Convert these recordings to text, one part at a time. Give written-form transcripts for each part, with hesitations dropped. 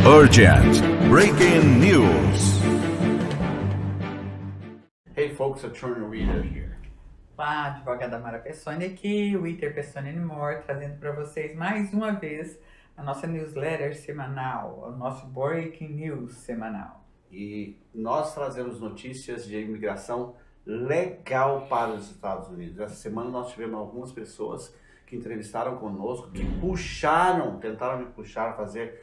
Urgent Breaking News. Hey folks, Attorney Reader here. Olá, advogada Mara Pessoni aqui, o Iter Pessoni More, trazendo para vocês mais uma vez a nossa newsletter semanal, o nosso Breaking News semanal. E nós trazemos notícias de imigração legal para os Estados Unidos. Essa semana nós tivemos algumas pessoas que entrevistaram conosco, que tentaram me puxar a fazer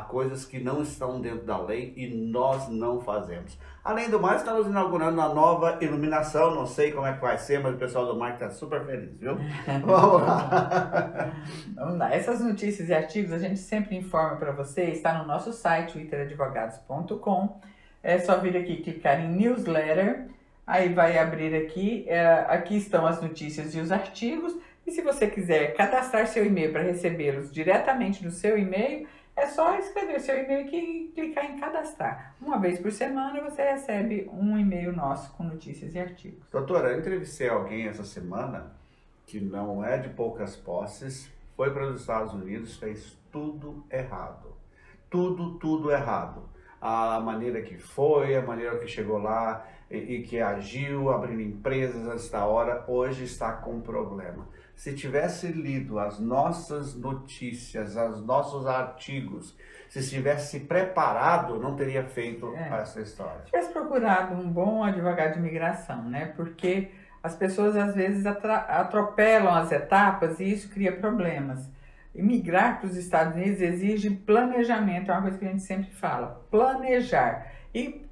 coisas que não estão dentro da lei e nós não fazemos. Além do mais, estamos inaugurando uma nova iluminação, não sei como é que vai ser, mas o pessoal do marketing está super feliz, viu? Vamos lá! Vamos lá, essas notícias e artigos a gente sempre informa para você, está no nosso site, iteradvogados.com. É só vir aqui, clicar em newsletter, aí vai abrir aqui, aqui estão as notícias e os artigos, e se você quiser cadastrar seu e-mail para recebê-los diretamente no seu e-mail, é só escrever seu e-mail e clicar em cadastrar. Uma vez por semana você recebe um e-mail nosso com notícias e artigos. Doutora, eu entrevistei alguém essa semana que não é de poucas posses, foi para os Estados Unidos, fez tudo errado. Tudo errado. A maneira que foi, a maneira que chegou lá e que agiu, abrindo empresas antes da hora, hoje está com problema. Se tivesse lido as nossas notícias, os nossos artigos, se tivesse preparado, não teria feito essa história. Se tivesse procurado um bom advogado de imigração, né? Porque as pessoas às vezes atropelam as etapas e isso cria problemas. Imigrar para os Estados Unidos exige planejamento, é uma coisa que a gente sempre fala, planejar. E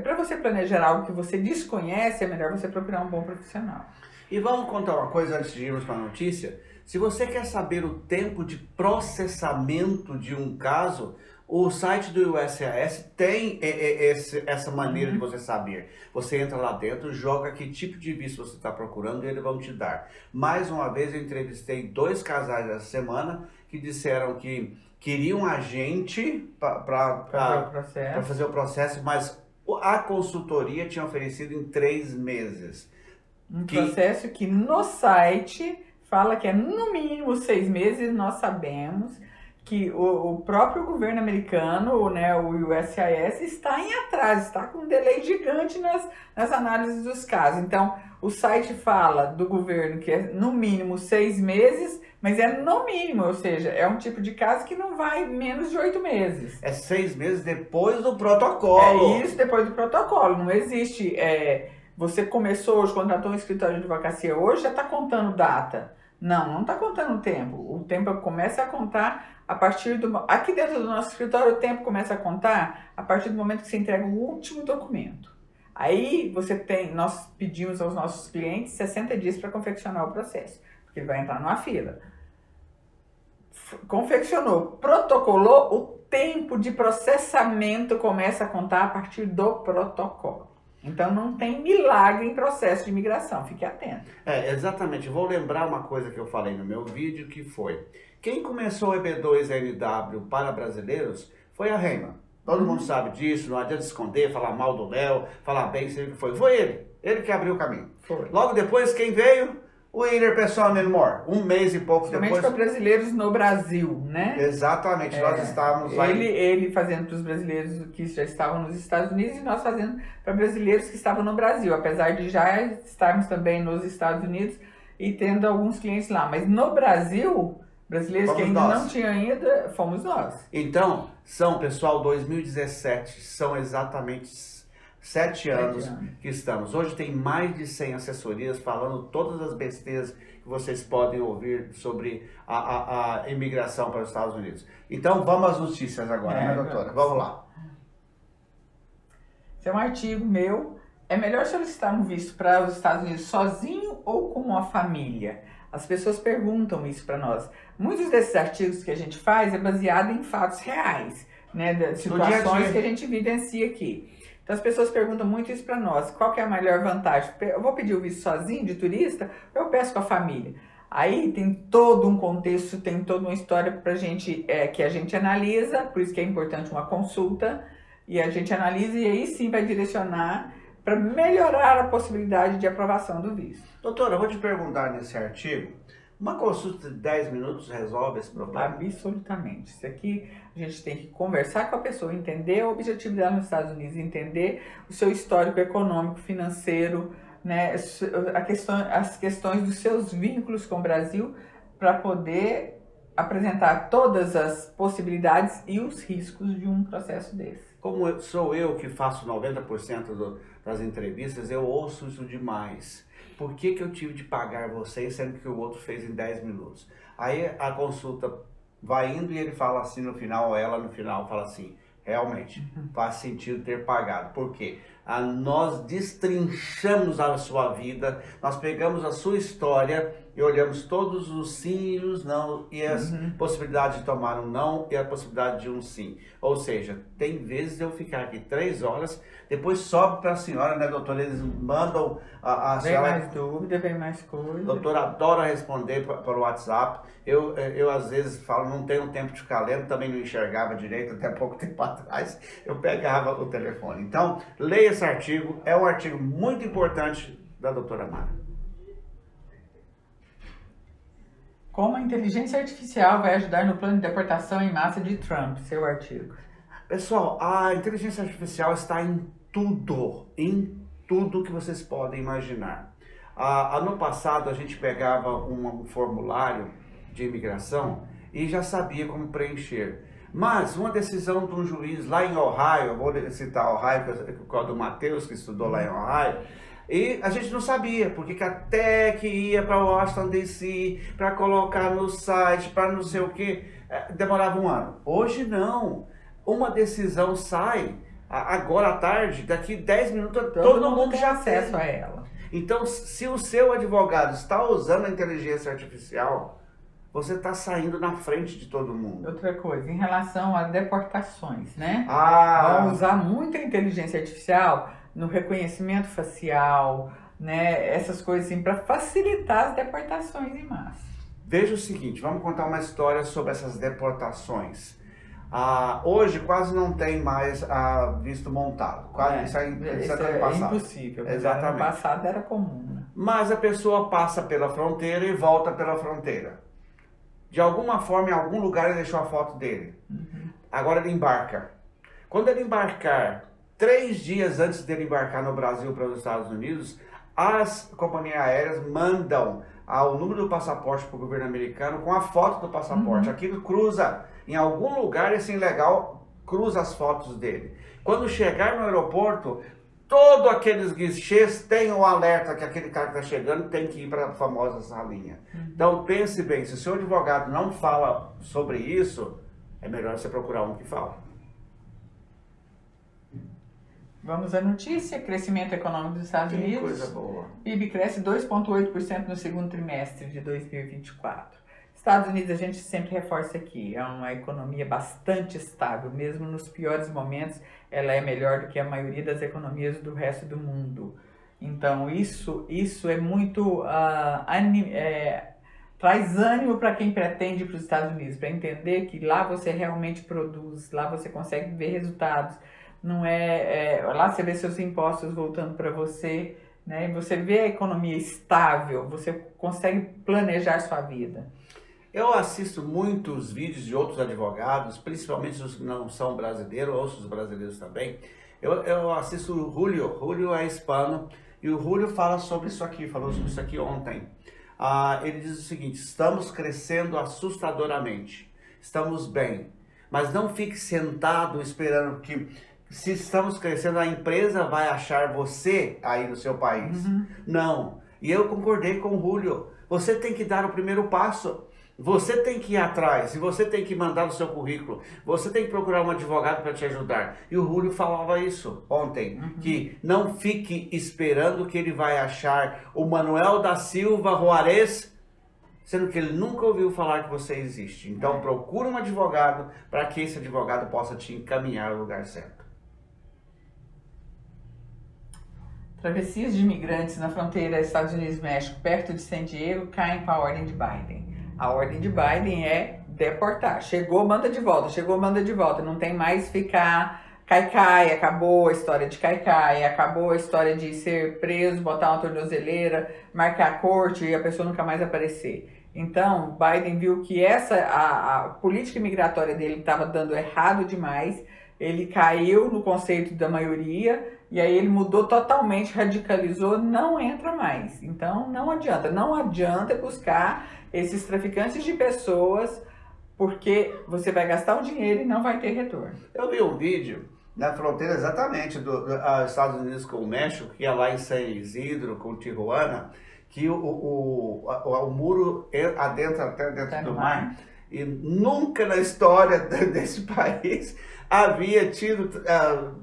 para você planejar algo que você desconhece, é melhor você procurar um bom profissional. E vamos contar uma coisa antes de irmos para a notícia. Se você quer saber o tempo de processamento de um caso, o site do USCIS tem essa maneira de você saber. Você entra lá dentro, joga que tipo de visto você está procurando e eles vão te dar. Mais uma vez eu entrevistei 2 casais essa semana que disseram que queriam a gente para fazer o processo, mas a consultoria tinha oferecido em 3 meses. Processo que no site fala que é no mínimo 6 meses, nós sabemos que o próprio governo americano, né, o USCIS, está em atraso, está com um delay gigante nas análises dos casos. Então, o site fala do governo que é no mínimo 6 meses, mas é no mínimo, ou seja, é um tipo de caso que não vai menos de 8 meses. É 6 meses depois do protocolo. É isso, depois do protocolo. Não existe... Você começou hoje, contratou um escritório de advocacia hoje, já está contando data. Não está contando tempo. O tempo começa a contar a partir do... Aqui dentro do nosso escritório, o tempo começa a contar a partir do momento que você entrega o último documento. Aí nós pedimos aos nossos clientes 60 dias para confeccionar o processo, porque ele vai entrar numa fila. Confeccionou, protocolou, o tempo de processamento começa a contar a partir do protocolo. Então não tem milagre em processo de imigração, fique atento. Exatamente, vou lembrar uma coisa que eu falei no meu vídeo, que foi, quem começou o EB2NW para brasileiros foi a Reimann. Todo mundo sabe disso, não adianta esconder, falar mal do Léo, falar bem, sei o que foi. Foi ele que abriu o caminho. Foi. Logo depois, quem veio? O Iter Pessoni More, 1 mês e pouco depois. Principalmente para brasileiros no Brasil, né? Exatamente, nós estávamos lá. Ele fazendo para os brasileiros que já estavam nos Estados Unidos e nós fazendo para brasileiros que estavam no Brasil, apesar de já estarmos também nos Estados Unidos e tendo alguns clientes lá. Mas no Brasil, brasileiros que ainda não tinham ido, fomos nós. Então, pessoal, 2017, são exatamente 7 anos que estamos. Hoje tem mais de 100 assessorias falando todas as besteiras que vocês podem ouvir sobre a imigração para os Estados Unidos. Então vamos às notícias agora, né, doutora? Vamos lá. Esse é um artigo meu. É melhor solicitar um visto para os Estados Unidos sozinho ou com uma família? As pessoas perguntam isso para nós. Muitos desses artigos que a gente faz é baseado em fatos reais, né, de situações que a gente vivencia aqui. Então as pessoas perguntam muito isso para nós, qual que é a melhor vantagem? Eu vou pedir o visto sozinho, de turista, ou eu peço com a família? Aí tem todo um contexto, tem toda uma história pra gente, que a gente analisa, por isso que é importante uma consulta, e a gente analisa e aí sim vai direcionar para melhorar a possibilidade de aprovação do visto. Doutora, eu vou te perguntar nesse artigo, uma consulta de 10 minutos resolve esse problema? Absolutamente. Isso aqui, A gente tem que conversar com a pessoa, entender o objetivo dela nos Estados Unidos, entender o seu histórico econômico, financeiro, né, as questões dos seus vínculos com o Brasil, para poder apresentar todas as possibilidades e os riscos de um processo desse. Como sou eu que faço 90% das entrevistas, eu ouço isso demais. Por que que eu tive de pagar vocês, sendo que o outro fez em 10 minutos? Aí a consulta vai indo e ele fala assim no final, ou ela no final fala assim, realmente, faz sentido ter pagado. Por quê? Nós destrinchamos a sua vida, nós pegamos a sua história e olhamos todos os sim e os não, e as possibilidades de tomar um não e a possibilidade de um sim. Ou seja, tem vezes de eu ficar aqui 3 horas, depois sobe para a senhora, né, doutora? Eles mandam a Vem senhora... mais dúvida, vem mais coisa. Doutora adora responder para o WhatsApp. Eu às vezes falo, não tenho tempo de ficar lendo, também não enxergava direito até pouco tempo atrás, eu pegava o telefone. Então, leia esse artigo, é um artigo muito importante da doutora Mara. Como a inteligência artificial vai ajudar no plano de deportação em massa de Trump, seu artigo. Pessoal, a inteligência artificial está em tudo que vocês podem imaginar. Ano passado a gente pegava um formulário de imigração e já sabia como preencher. Mas uma decisão de um juiz lá em Ohio, vou citar Ohio, que é o do Matheus, que estudou lá em Ohio, e a gente não sabia, porque até que ia para Washington DC, para colocar no site, para não sei o que, demorava 1 ano. Hoje não. Uma decisão sai agora à tarde, daqui 10 minutos todo mundo tem já acesso tem. a ela. Então, se o seu advogado está usando a inteligência artificial, você está saindo na frente de todo mundo. Outra coisa, em relação a deportações, né? Ah, Vão usar muita inteligência artificial no reconhecimento facial, né? Essas coisas assim, para facilitar as deportações em massa. veja o seguinte, vamos contar uma história sobre essas deportações. Hoje quase não tem mais visto montado. Isso é impossível. Mas Exatamente. ano passado era comum. Né? Mas a pessoa passa pela fronteira e volta pela fronteira. De alguma forma, em algum lugar, ele deixou a foto dele. Agora ele embarca. Quando ele embarcar, 3 dias antes dele embarcar no Brasil para os Estados Unidos, as companhias aéreas mandam o número do passaporte para o governo americano com a foto do passaporte. Aquilo cruza em algum lugar, esse ilegal cruza as fotos dele. Quando chegar no aeroporto, todos aqueles guichês têm o alerta que aquele cara que está chegando tem que ir para a famosa salinha. Então pense bem, se o seu advogado não fala sobre isso, é melhor você procurar um que fala. Vamos à notícia, crescimento econômico dos Estados Que Unidos. coisa boa. PIB cresce 2,8% no segundo trimestre de 2024. Estados Unidos, a gente sempre reforça aqui, é uma economia bastante estável, mesmo nos piores momentos, ela é melhor do que a maioria das economias do resto do mundo. Então, isso é muito... traz ânimo para quem pretende ir para os Estados Unidos, para entender que lá você realmente produz, lá você consegue ver resultados, não lá você vê seus impostos voltando para você, né? Você vê a economia estável, você consegue planejar sua vida. Eu assisto muitos vídeos de outros advogados, principalmente os que não são brasileiros, ouço os brasileiros também. Eu assisto o Julio. Julio é hispano e o Julio fala sobre isso aqui, falou sobre isso aqui ontem. Ele diz o seguinte: estamos crescendo assustadoramente, estamos bem, mas não fique sentado esperando que, se estamos crescendo, a empresa vai achar você aí no seu país. Não. E eu concordei com o Julio. Você tem que dar o primeiro passo. Você tem que ir atrás, e você tem que mandar o seu currículo, você tem que procurar um advogado para te ajudar. E o Julio falava isso ontem, que não fique esperando que ele vai achar o Manuel da Silva Juarez, sendo que ele nunca ouviu falar que você existe. Então procura um advogado para que esse advogado possa te encaminhar ao lugar certo. Travessias de imigrantes na fronteira Estados Unidos-México, perto de San Diego, caem com a ordem de Biden. A ordem de Biden é deportar. Chegou, manda de volta. Chegou, manda de volta. Não tem mais ficar cai-cai. Acabou a história de cai-cai. Acabou a história de ser preso, botar uma tornozeleira, marcar a corte e a pessoa nunca mais aparecer. Então, Biden viu que a política migratória dele estava dando errado demais, ele caiu no conceito da maioria, e aí ele mudou totalmente, radicalizou, não entra mais. Então, não adianta buscar esses traficantes de pessoas, porque você vai gastar o dinheiro e não vai ter retorno. Eu vi um vídeo na fronteira exatamente dos Estados Unidos com o México, que é lá em San Isidro, com Tijuana, que o muro adentra até dentro do mar. E nunca na história desse país havia tido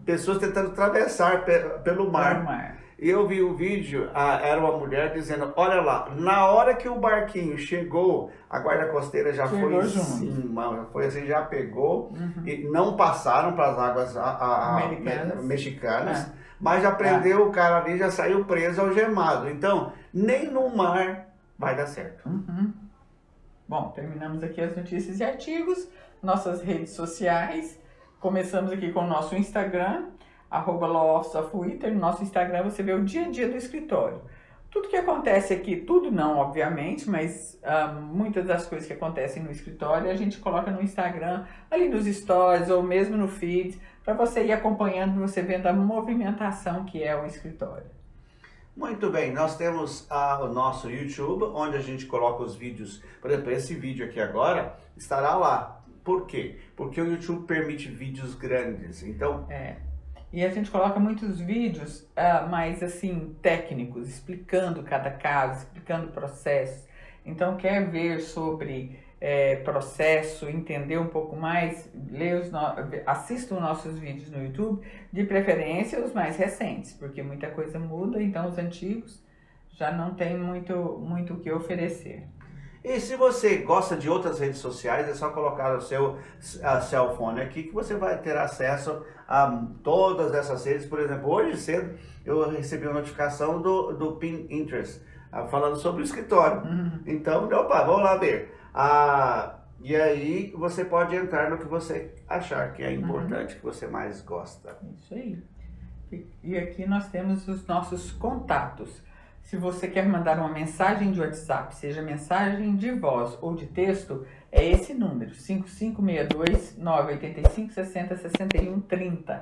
pessoas tentando atravessar pelo mar. E eu vi o vídeo, era uma mulher dizendo, olha lá, na hora que o barquinho chegou, a guarda costeira já foi em cima, foi assim, já pegou, e não passaram para as águas mexicanas, mas já prendeu o cara ali, já saiu preso, algemado. Então, nem no mar vai dar certo. Bom, terminamos aqui as notícias e artigos, nossas redes sociais. Começamos aqui com o nosso Instagram, @LawOfficeOfWinter. No nosso Instagram você vê o dia a dia do escritório. Tudo que acontece aqui, tudo não, obviamente, mas muitas das coisas que acontecem no escritório a gente coloca no Instagram, ali nos stories ou mesmo no feed, para você ir acompanhando, você vendo a movimentação que é o escritório. Muito bem, nós temos o nosso YouTube, onde a gente coloca os vídeos. Por exemplo, esse vídeo aqui agora estará lá. Por quê? Porque o YouTube permite vídeos grandes, então... E a gente coloca muitos vídeos mais assim, técnicos, explicando cada caso, explicando processos. Então, quer ver sobre processo, entender um pouco mais, assista os nossos vídeos no YouTube, de preferência os mais recentes, porque muita coisa muda, então os antigos já não tem muito o que oferecer. E se você gosta de outras redes sociais, é só colocar o seu cell phone aqui que você vai ter acesso a todas essas redes. Por exemplo, hoje cedo eu recebi uma notificação do Pinterest falando sobre o escritório. Então, opa, vamos lá ver. E aí você pode entrar no que você achar que é importante, que você mais gosta. Isso aí. E aqui nós temos os nossos contatos. Se você quer mandar uma mensagem de WhatsApp, seja mensagem de voz ou de texto, é esse número, 5562-985-60-61-30.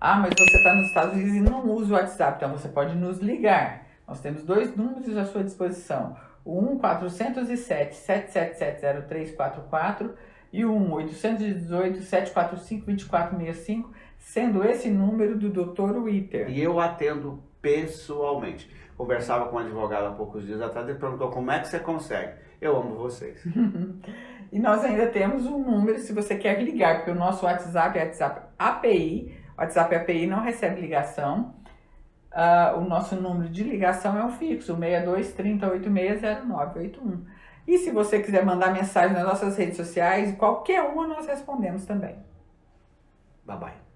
Mas você está nos Estados Unidos e não usa o WhatsApp, então você pode nos ligar. Nós temos 2 números à sua disposição, o 1-407-777-0344 e o 1-818-745-2465, sendo esse número do Dr. Witter. E eu atendo pessoalmente. Conversava com um advogado há poucos dias atrás e perguntou como é que você consegue. Eu amo vocês. E nós ainda temos um número se você quer ligar, porque o nosso WhatsApp é WhatsApp API. O WhatsApp API não recebe ligação. O nosso número de ligação é um fixo, 62 30 86 0981. E se você quiser mandar mensagem nas nossas redes sociais, qualquer uma nós respondemos também. Bye bye.